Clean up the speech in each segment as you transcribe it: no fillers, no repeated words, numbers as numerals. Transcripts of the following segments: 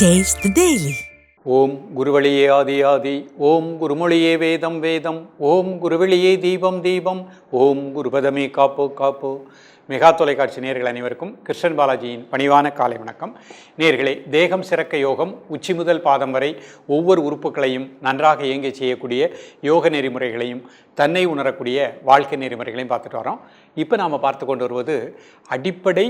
Taste the Daily. ஓம் குருவழியே ஆதி ஆதி, ஓம் குருமொழியே வேதம் வேதம், ஓம் குருவெளியே தீபம் தீபம், ஓம் குருபதமே காப்போ காப்போ. மெகா தொலைக்காட்சி நேயர்கள் அனைவருக்கும் கிருஷ்ணன் பாலாஜியின் பணிவான காலை வணக்கம். நேயர்களே, தேகம் சிறக்க யோகம், உச்சி முதல் பாதம் வரை ஒவ்வொரு உறுப்புகளையும் நன்றாக இயங்க செய்யக்கூடிய யோக நெறிமுறைகளையும் தன்னை உணரக்கூடிய வாழ்க்கை நெறிமுறைகளையும் பார்த்துட்டு வரோம். இப்போ நாம் பார்த்து கொண்டு வருவது அடிப்படை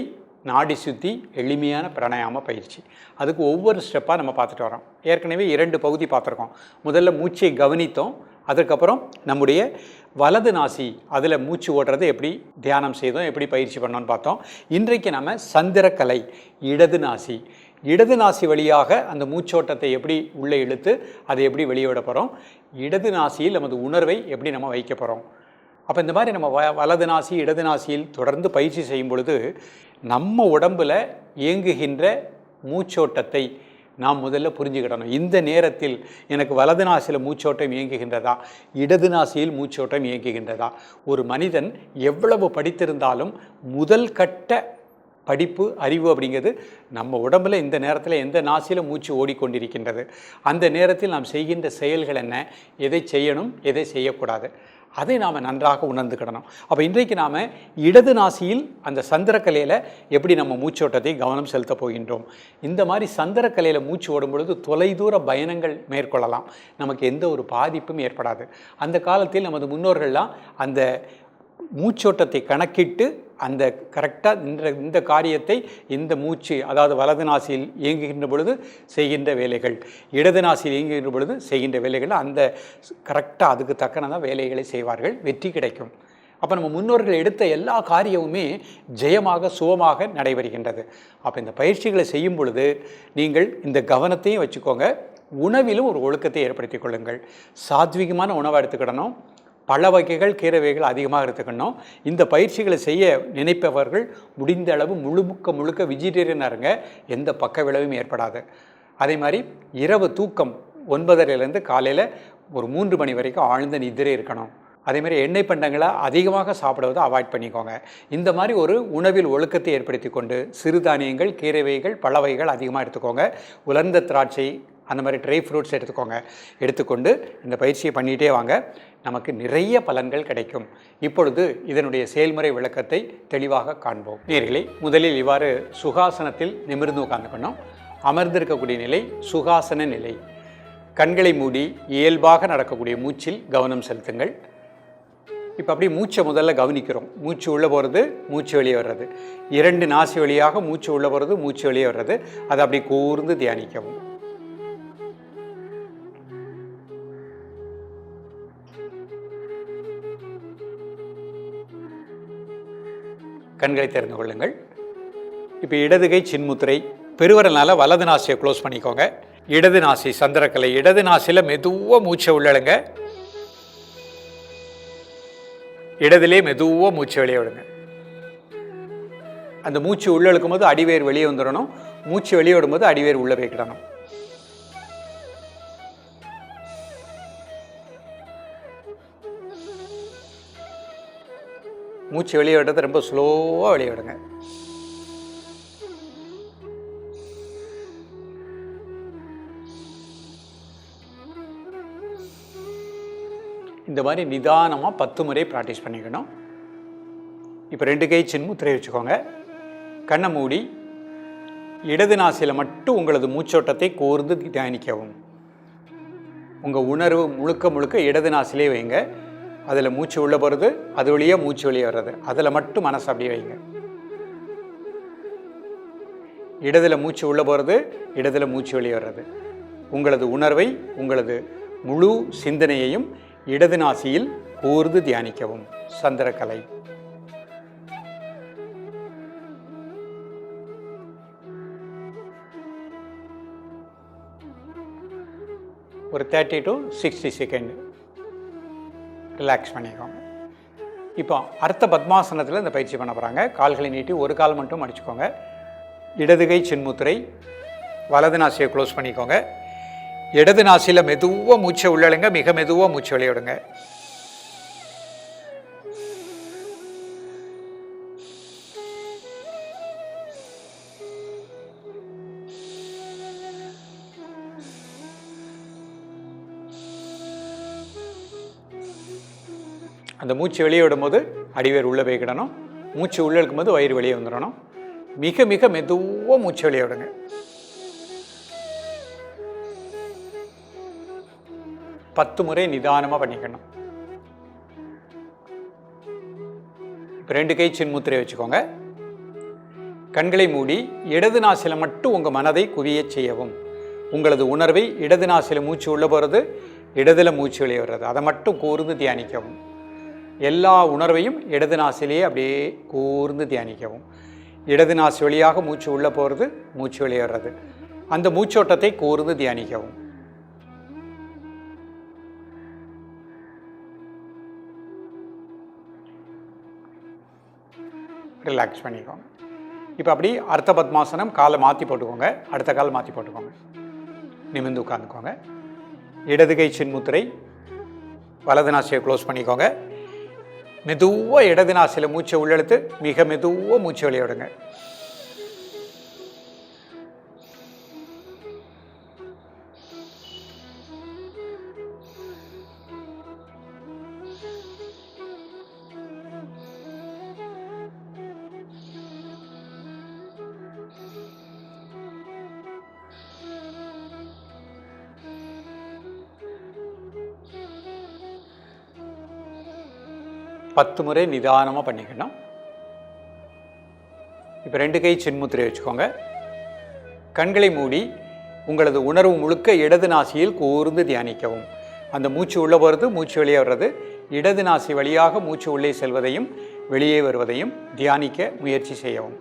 நாடி சுத்தி எளிமையான பிராணாயாம பயிற்சி. அதுக்கு ஒவ்வொரு ஸ்டெப்பாக நம்ம பார்த்துட்டு வரோம். ஏற்கனவே 2 பகுதி பார்த்துருக்கோம். முதல்ல மூச்சை கவனித்தோம், அதுக்கப்புறம் நம்முடைய வலது நாசி அதில் மூச்சு ஓடுறது எப்படி தியானம் செய்தோம், எப்படி பயிற்சி பண்ணோன்னு பார்த்தோம். இன்றைக்கு நம்ம சந்திரக்கலை இடது நாசி வழியாக அந்த மூச்சோட்டத்தை எப்படி உள்ளே இழுத்து அதை எப்படி வெளியிட போகிறோம், இடது நாசியில் நமது உணர்வை எப்படி நம்ம வைக்க போகிறோம். அப்போ இந்த மாதிரி நம்ம வலது நாசி இடது நாசியில் தொடர்ந்து பயிற்சி செய்யும் பொழுது நம்ம உடம்பில் இயங்குகின்ற மூச்சோட்டத்தை நாம் முதல்ல புரிஞ்சுக்கிடணும். இந்த நேரத்தில் எனக்கு வலது நாசியில் மூச்சோட்டம் இயங்குகின்றதா, இடது நாசியில் மூச்சோட்டம் இயங்குகின்றதா. ஒரு மனிதன் எவ்வளவு படித்திருந்தாலும் முதல் கட்ட படிப்பு அறிவு அப்படிங்கிறது நம்ம உடம்பில் இந்த நேரத்தில் எந்த நாசியில் மூச்சு ஓடிக்கொண்டிருக்கின்றது, அந்த நேரத்தில் நாம் செய்கின்ற செயல்கள் என்ன, எதை செய்யணும் எதை செய்யக்கூடாது, அதை நாம் நன்றாக உணர்ந்துக்கிடணும். அப்போ இன்றைக்கு நாம் இடது நாசியில் அந்த சந்திரக்கலையில் எப்படி நம்ம மூச்சோட்டத்தை கவனம் செலுத்த போகின்றோம். இந்த மாதிரி சந்திரக்கலையில் மூச்சு ஓடும் பொழுது தொலைதூர பயணங்கள் மேற்கொள்ளலாம், நமக்கு எந்த ஒரு பாதிப்பும் ஏற்படாது. அந்த காலத்தில் நமது முன்னோர்கள்லாம் அந்த மூச்சோட்டத்தை கணக்கிட்டு அந்த கரெக்டாக இந்த காரியத்தை இந்த மூச்சு, அதாவது வலது நாசியில் இயங்குகின்ற பொழுது செய்கின்ற வேலைகள், இடது நாசியில் இயங்குகின்ற பொழுது செய்கின்ற வேலைகள், அந்த கரெக்டாக அதுக்கு தக்கனதான் வேலைகளை செய்வார்கள், வெற்றி கிடைக்கும். அப்போ நம்ம முன்னோர்கள் எடுத்த எல்லா காரியமுமே ஜெயமாக சுகமாக நடைபெறுகின்றது. அப்போ இந்த பயிற்சிகளை செய்யும் பொழுது நீங்கள் இந்த கவனத்தையும் வச்சுக்கோங்க. உணவிலும் ஒரு ஒழுக்கத்தை ஏற்படுத்தி கொள்ளுங்கள். சாத்விகமான உணவை எடுத்துக்கிடணும், பல வகைகள் கீரை வகைகள் அதிகமாக எடுத்துக்கணும். இந்த பயிற்சிகளை செய்ய நினைப்பவர்கள் முடிந்த அளவு முழுக்க வெஜிடேரியனாக இருங்க, எந்த பக்க விளைவும் ஏற்படாது. அதே மாதிரி இரவு தூக்கம் 9:30 காலையில் ஒரு 3 மணி வரைக்கும் ஆழ்ந்த நிதிரை இருக்கணும். அதேமாதிரி எண்ணெய் பண்டங்களை அதிகமாக சாப்பிடுவதை அவாய்ட் பண்ணிக்கோங்க. இந்த மாதிரி ஒரு உணவில் ஒழுக்கத்தை ஏற்படுத்தி கொண்டு சிறுதானியங்கள் கீரை வகைகள் பல வகைகள் அதிகமாக எடுத்துக்கோங்க. உலர்ந்த திராட்சை அந்த மாதிரி ட்ரை ஃப்ரூட்ஸ் எடுத்துக்கொண்டு இந்த பயிற்சியை பண்ணிகிட்டே வாங்க, நமக்கு நிறைய பலன்கள் கிடைக்கும். இப்பொழுது இதனுடைய செயல்முறை விளக்கத்தை தெளிவாக காண்போம். நேயர்களே, முதலில் இவ்வாறு சுகாசனத்தில் நிமிர்ந்து உட்கார்ந்துக்கணும். அமர்ந்திருக்கக்கூடிய நிலை சுகாசன நிலை. கண்களை மூடி இயல்பாக நடக்கக்கூடிய மூச்சில் கவனம் செலுத்துங்கள். இப்போ அப்படியே மூச்சை முதல்ல கவனிக்கிறோம். மூச்சு உள்ளே போகிறது, மூச்சு வெளியே வர்றது, 2 நாசி வழியாக மூச்சு உள்ளே போகிறது, மூச்சு வெளியே வர்றது, அதை அப்படி கூர்ந்து தியானிக்கவும். கண்களை திறந்து கொள்ளுங்கள். இப்போ இடது கை சின்முத்திரை, பெருவரலால் வலது நாசியை க்ளோஸ் பண்ணிக்கோங்க. இடது நாசி சந்திரக்கலை, இடது நாசியில் மெதுவாக மூச்சை உள்ளழுங்க, இடதுலே மெதுவாக மூச்சு வெளியே விடுங்க. அந்த மூச்சு உள்ளழுக்கும் போது அடிவேர் வெளியே வந்துடணும், மூச்சு வெளியே விடும்போது அடிவேர் உள்ளே வைக்கிடணும். மூச்சு வெளியே விடுறது ரொம்ப ஸ்லோவாக வெளியே விடுங்க. இந்த மாதிரி நிதானமாக 10 முறை ப்ராக்டிஸ் பண்ணிக்கணும். இப்போ 2 கை சின்முத்திரை வச்சுக்கோங்க. கண்ணை மூடி இடது நாசியில் மட்டும் உங்களது மூச்சோட்டத்தை கூர்ந்து தியானிக்கவும். உங்கள் உணர்வு முழுக்க இடது நாசிலே வைங்க. அதில் மூச்சு உள்ளே போகிறது, அது வழியே மூச்சு வெளியே வர்றது, அதில் மட்டும் மனசு அப்படியே வைங்க. இடதில் மூச்சு உள்ளே போகிறது, இடதில் மூச்சு வெளியே வர்றது. உங்களது உணர்வை, உங்களது முழு சிந்தனையையும் இடது நாசியில் கூர்ந்து தியானிக்கவும். சந்திரக்கலை. ஒரு 30 to 60 செகண்ட் ரிலாக்ஸ் பண்ணிக்கோங்க. இப்போ அர்த்த பத்மாசனத்தில் இந்த பயிற்சி பண்ண போகிறாங்க. கால்களை நீட்டி ஒரு கால் மட்டும் அடிச்சுக்கோங்க. இடது கை சின்முத்திரை, வலது நாசியை க்ளோஸ் பண்ணிக்கோங்க. இடது நாசியில் மெதுவாக மூச்சை உள்ளழுங்க, மிக மெதுவாக மூச்சு வெளியிடுங்க. அந்த மூச்சு வெளியே விடும்போது அடிவேர் உள்ளே போய்க்கிடணும். மூச்சு உள்ளே இருக்கும்போது வயிறு வெளியே வந்துடணும். மிக மிக மெதுவாக மூச்சு வெளியே விடுங்க. பத்து முறை நிதானமாக பண்ணிக்கணும். இப்போ 2 கை சின்முத்திரை வச்சுக்கோங்க. கண்களை மூடி இடது நாசில மட்டும் உங்கள் மனதை குவிய செய்யவும். உங்களது உணர்வை இடது நாசில மூச்சு உள்ளே போகிறது, இடதுல மூச்சு வெளியே வர்றது, அதை மட்டும் கூர்ந்து தியானிக்கவும். எல்லா உணர்வையும் இடது நாசிலேயே அப்படியே கூர்ந்து தியானிக்கவும். இடது நாசி வழியாக மூச்சு உள்ளே போகிறது, மூச்சு வெளியே வர்றது, அந்த மூச்சோட்டத்தை கூர்ந்து தியானிக்கவும். ரிலாக்ஸ் பண்ணிக்கோங்க. இப்போ அப்படி அர்த்த பத்மாசனம், காலை மாற்றி போட்டுக்கோங்க, அடுத்த கால் மாற்றி போட்டுக்கோங்க, நிமிர்ந்து உட்காந்துக்கோங்க. இடது கை சின்முத்திரை, வலது நாசியை க்ளோஸ் பண்ணிக்கோங்க. மெதுவாக இடது நாசியில் மூச்சை உள்ளெழுத்து மிக மெதுவாக மூச்சு வெளியே விடுங்க. பத்து முறை நிதானமாக பண்ணிக்கணும். இப்போ 2 கை சின்முத்திரை வச்சுக்கோங்க. கண்களை மூடி உங்களது உணர்வு முழுக்க இடது நாசியில் கூர்ந்து தியானிக்கவும். அந்த மூச்சு உள்ளே போகிறது, மூச்சு வெளியே வர்றது, இடது நாசி வழியாக மூச்சு உள்ளே செல்வதையும் வெளியே வருவதையும் தியானிக்க முயற்சி செய்யவும்.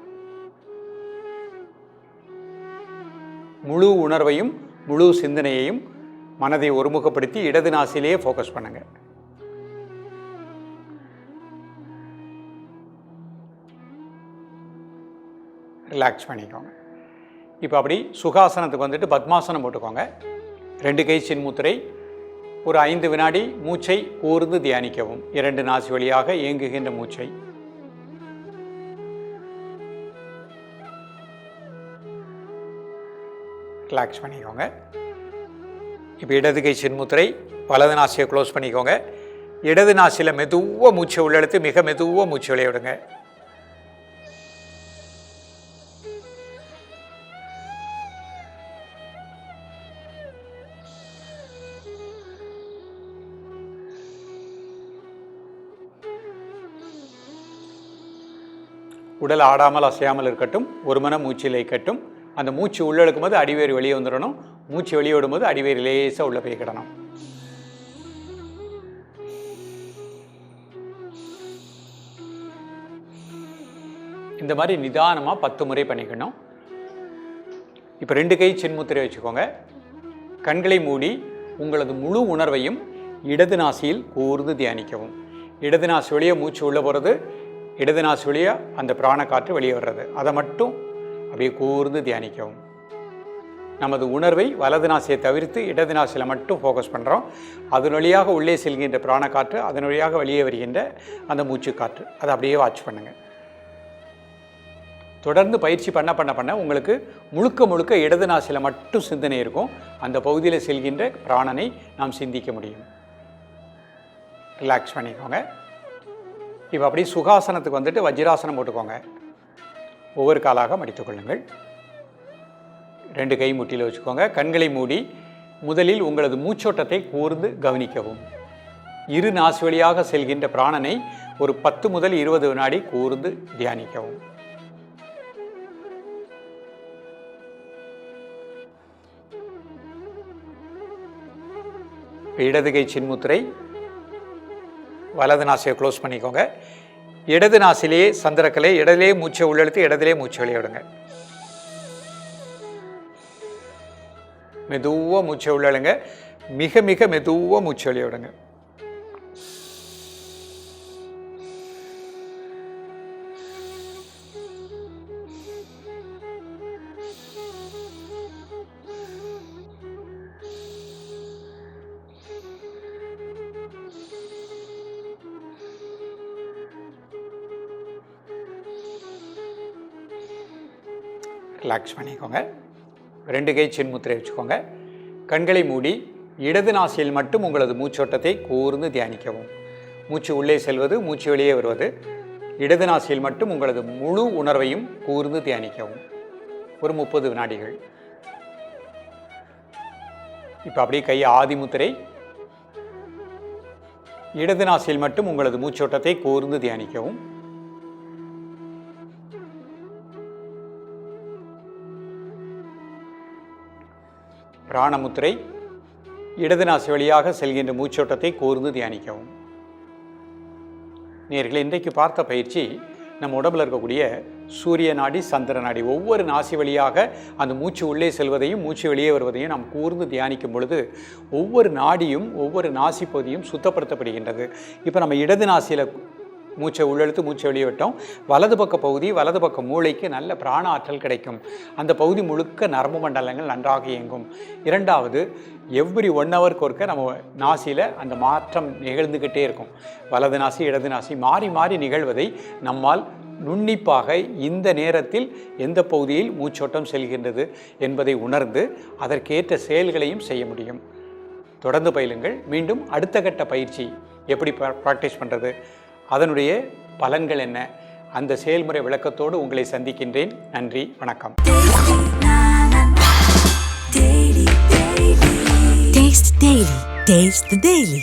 முழு உணர்வையும் முழு சிந்தனையையும் மனதை ஒருமுகப்படுத்தி இடது நாசிலேயே ஃபோக்கஸ் பண்ணுங்க. ரிலாக்ஸ் பண்ணிக்கோங்க. இப்போ அப்படி சுகாசனத்துக்கு வந்துட்டு பத்மாசனம் போட்டுக்கோங்க. 2 கை சின்முத்திரை, ஒரு 5 வினாடி மூச்சை கூர்ந்து தியானிக்கவும். 2 நாசி வழியாக இயங்குகின்ற மூச்சை. ரிலாக்ஸ் பண்ணிக்கோங்க. இப்போ இடது கை சின்முத்திரை, வலது நாசியை க்ளோஸ் பண்ணிக்கோங்க. இடது நாசியில் மெதுவாக மூச்சை உள்ளெடுத்து மிக மெதுவாக மூச்சு வெளியே விடுங்க. உடல் ஆடாமல் அசையாமல் இருக்கட்டும். ஒரு மன மூச்சில் இருக்கட்டும். அந்த மூச்சு உள்ளே எடுக்கும்போது அடிவேறு வெளியே வந்துடணும். மூச்சு வெளியே விடும்போது அடிவேறு லேசாக உள்ளே போய்க்கிடணும். இந்த மாதிரி நிதானமாக 10 முறை பண்ணிக்கணும். இப்போ 2 கை சின்முத்திரை வச்சுக்கோங்க. கண்களை மூடி உங்களது முழு உணர்வையும் இடது நாசியில் கூர்ந்து தியானிக்கவும். இடது நாசி வழியே மூச்சு உள்ளே போகிறது, இடது நாசி வழியாக அந்த பிராண காற்று வெளியே வர்றது, அதை மட்டும் அப்படியே கூர்ந்து தியானிக்கவும். நமது உணர்வை வலது நாசியை தவிர்த்து இடது நாசியில் மட்டும் ஃபோக்கஸ் பண்ணுறோம். அதன் வழியாக உள்ளே செல்கின்ற பிராண காற்று, அதன் வழியாக வெளியே வருகின்ற அந்த மூச்சு காற்று, அதை அப்படியே வாட்ச் பண்ணுங்கள். தொடர்ந்து பயிற்சி பண்ண பண்ண பண்ண உங்களுக்கு முழுக்க முழுக்க இடது நாசியில் மட்டும் சிந்தனை இருக்கும். அந்த பகுதியில் செல்கின்ற பிராணனை நாம் சிந்திக்க முடியும். ரிலாக்ஸ் பண்ணிக்கோங்க. இப்போ அப்படி சுகாசனத்துக்கு வந்துட்டு வஜ்ராசனம் போட்டுக்கோங்க. ஒவ்வொரு காலாக மடித்துக் கொள்ளுங்கள். 2 கை முட்டியில் வச்சுக்கோங்க. கண்களை மூடி முதலில் உங்களது மூச்சோட்டத்தை கூர்ந்து கவனிக்கவும். 2 நாசி வழியாக செல்கின்ற பிராணனை ஒரு 10 முதல் 20 வினாடி கூர்ந்து தியானிக்கவும். இடது கை சின்முத்திரை, வலது நாசியை க்ளோஸ் பண்ணிக்கோங்க. இடது நாசிலே சந்திரக்கலை, இடத்திலே மூச்சை உள்ளெடுத்து இடத்திலே மூச்சு வெளியே விடுங்க. மெதுவாக மூச்சை உள்ளெழுங்க, மிக மிக மெதுவாக மூச்சு வெளியே விடுங்க. ரிலாக்ஸ் பண்ணிக்கோங்க. 2 கை சின்முத்திரை வச்சுக்கோங்க. கண்களை மூடி இடது நாசியில் மட்டும் உங்களது மூச்சோட்டத்தை கூர்ந்து தியானிக்கவும். மூச்சு உள்ளே செல்வது, மூச்சு வெளியே வருவது. இடது நாசியில் மட்டும் உங்களது முழு உணர்வையும் கூர்ந்து தியானிக்கவும். ஒரு 30 வினாடிகள். இப்போ அப்படியே கை ஆதிமுத்திரை. இடது நாசியில் மட்டும் உங்களது மூச்சோட்டத்தை கூர்ந்து தியானிக்கவும். பிராணமுத்திரை. இடது நாசி வழியாக செல்கின்ற மூச்சோட்டத்தை கூர்ந்து தியானிக்கவும். நேயர்களே, இன்றைக்கு பார்த்த பயிற்சி நம்ம உடம்பில் இருக்கக்கூடிய சூரிய நாடி, சந்திர நாடி, ஒவ்வொரு நாசி வழியாக அந்த மூச்சு உள்ளே செல்வதையும் மூச்சு வெளியே வருவதையும் நாம் கூர்ந்து தியானிக்கும் பொழுது ஒவ்வொரு நாடியும் ஒவ்வொரு நாசி பகுதியும் சுத்தப்படுத்தப்படுகின்றது. இப்போ நம்ம இடது நாசியில் மூச்சை உள்ளெழுத்து மூச்சை வெளியே விட்டோம். வலது பக்க பகுதி, வலது பக்க மூளைக்கு நல்ல பிராண ஆற்றல் கிடைக்கும். அந்த பகுதி முழுக்க நரம்பு மண்டலங்கள் நன்றாக இயங்கும். இரண்டாவது, எவ்ரி 1 ஹவருக்கு ஒருக்க நம்ம நாசியில் அந்த மாற்றம் நிகழ்ந்துக்கிட்டே இருக்கும். வலது நாசி இடது நாசி மாறி மாறி நிகழ்வதை நம்மால் நுண்ணிப்பாக இந்த நேரத்தில் எந்த பகுதியில் மூச்சோட்டம் செல்கின்றது என்பதை உணர்ந்து அதற்கேற்ற செயல்களையும் செய்ய முடியும். தொடர்ந்து பயிலுங்கள். மீண்டும் அடுத்த கட்ட பயிற்சி எப்படி ப்ராக்டிஸ் பண்ணுறது, அதனுடைய பலன்கள் என்ன, அந்த செயல்முறை விளக்கத்தோடு உங்களை சந்திக்கின்றேன். நன்றி, வணக்கம். Taste the Daily.